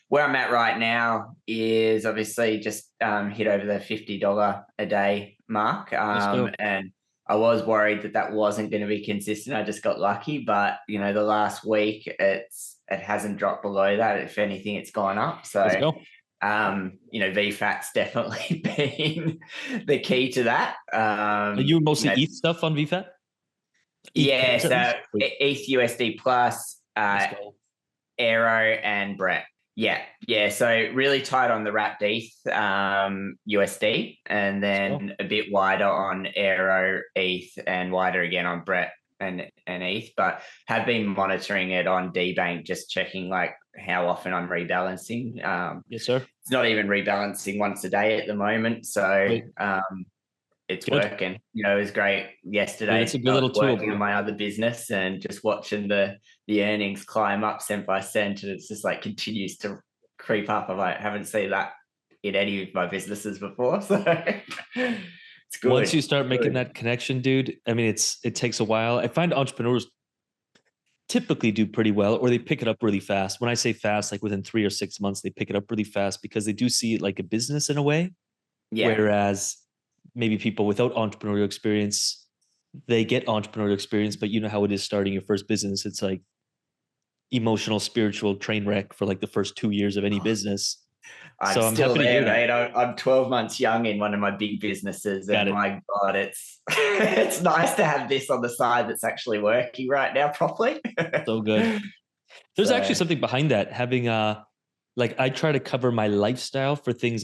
Where I'm at right now is obviously just hit over the $50 a day mark. Let's go. And I was worried that that wasn't going to be consistent. I just got lucky, but the last week it hasn't dropped below that. If anything, it's gone up. Let's So, go. VFAT's definitely been the key to that. Are you mostly ETH stuff on VFAT? Yeah, so ETH USD plus, Let's go. Aero and Brett. Yeah. So really tight on the wrapped ETH USD, and then a bit wider on Aero ETH, and wider again on Brett and ETH. But have been monitoring it on DBank, just checking like how often I'm rebalancing. Yes, sir. It's not even rebalancing once a day at the moment, so it's good. working. It was great yesterday. It's a good little tool. Working on my other business and just watching the earnings climb up cent by cent, and it's just like continues to creep up. I haven't seen that in any of my businesses before, so it's good. Once you start making that connection, dude, I mean, it takes a while. I find entrepreneurs typically do pretty well, or they pick it up really fast. When I say fast, like within 3 or 6 months, they pick it up really fast because they do see it like a business in a way. Yeah. Whereas maybe people without entrepreneurial experience, they get entrepreneurial experience, but you know how it is starting your first business. It's like emotional, spiritual train wreck for like the first 2 years of any business. I'm still there, mate. I'm 12 months young in one of my big businesses, and my God, it's it's nice to have this on the side that's actually working right now properly. So good. There's actually something behind that. Having like I try to cover my lifestyle for things,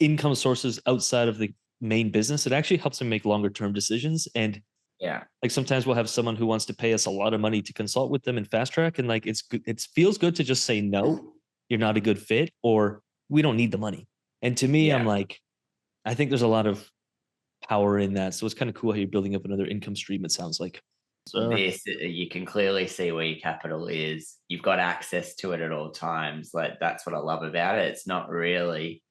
income sources outside of the main business. It actually helps me make longer term decisions. And like sometimes we'll have someone who wants to pay us a lot of money to consult with them and fast track, and like it feels good to just say no, you're not a good fit, or we don't need the money. And to me, I'm like, I think there's a lot of power in that. So it's kind of cool how you're building up another income stream, it sounds like. So you can clearly see where your capital is. You've got access to it at all times. Like that's what I love about it. It's not really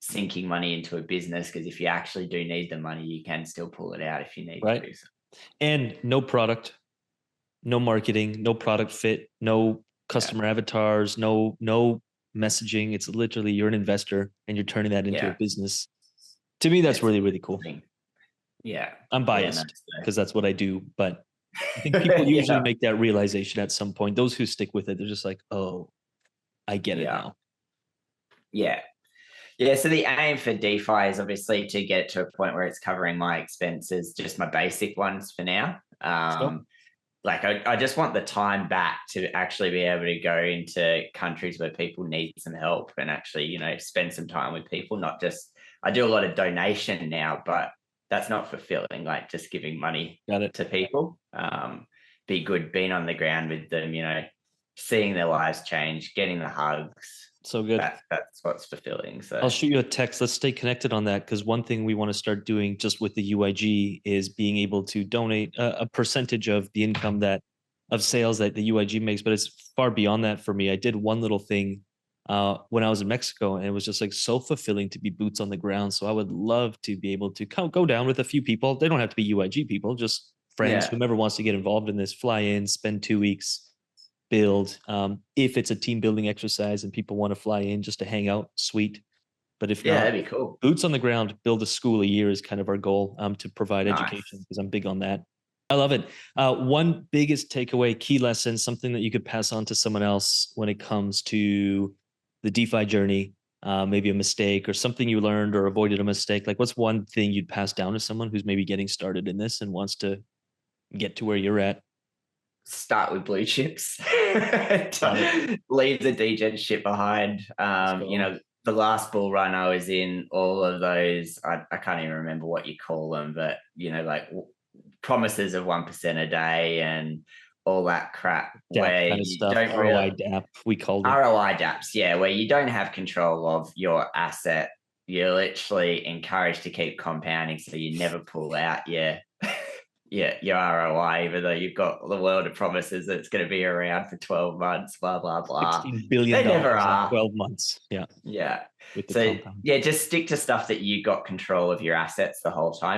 sinking money into a business, because if you actually do need the money, you can still pull it out if you need to. And no product, no marketing, no product fit, no customer avatars, no messaging. It's literally you're an investor and you're turning that into a business. To me, that's really, really cool. Yeah. I'm biased because that's what I do, but I think people usually make that realization at some point. Those who stick with it, they're just like, oh, I get it now. Yeah. So the aim for DeFi is obviously to get to a point where it's covering my expenses, just my basic ones for now. Like I just want the time back to actually be able to go into countries where people need some help and actually, spend some time with people, not just, I do a lot of donation now, but that's not fulfilling, like just giving money to people. Be good being on the ground with them, seeing their lives change, getting the hugs. So good. That's what's fulfilling. So I'll shoot you a text. Let's stay connected on that, because one thing we want to start doing just with the UIG is being able to donate a percentage of the income of sales that the UIG makes. But it's far beyond that for me. I did one little thing when I was in Mexico, and it was just like so fulfilling to be boots on the ground. So I would love to be able to go down with a few people. They don't have to be UIG people, just friends, whomever wants to get involved in this, fly in, spend 2 weeks, build. If it's a team building exercise and people want to fly in just to hang out, sweet. But if not, that'd be cool. Boots on the ground, build a school a year is kind of our goal, to provide education, because I'm big on that. I love it. One biggest takeaway, key lesson, something that you could pass on to someone else when it comes to the DeFi journey, maybe a mistake or something you learned or avoided a mistake. Like what's one thing you'd pass down to someone who's maybe getting started in this and wants to get to where you're at? Start with blue chips. Leave the degen shit behind. The last bull run I was in, all of those, I can't even remember what you call them, but like promises of 1% a day and all that crap. Where kind of stuff. ROI Dapps, we called it. ROI Dapps, where you don't have control of your asset. You're literally encouraged to keep compounding, so you never pull out your ROI, even though you've got the world of promises that it's going to be around for 12 months, blah, blah, blah. $16 billion. They never are. 12 months. So, just stick to stuff that you got control of your assets the whole time.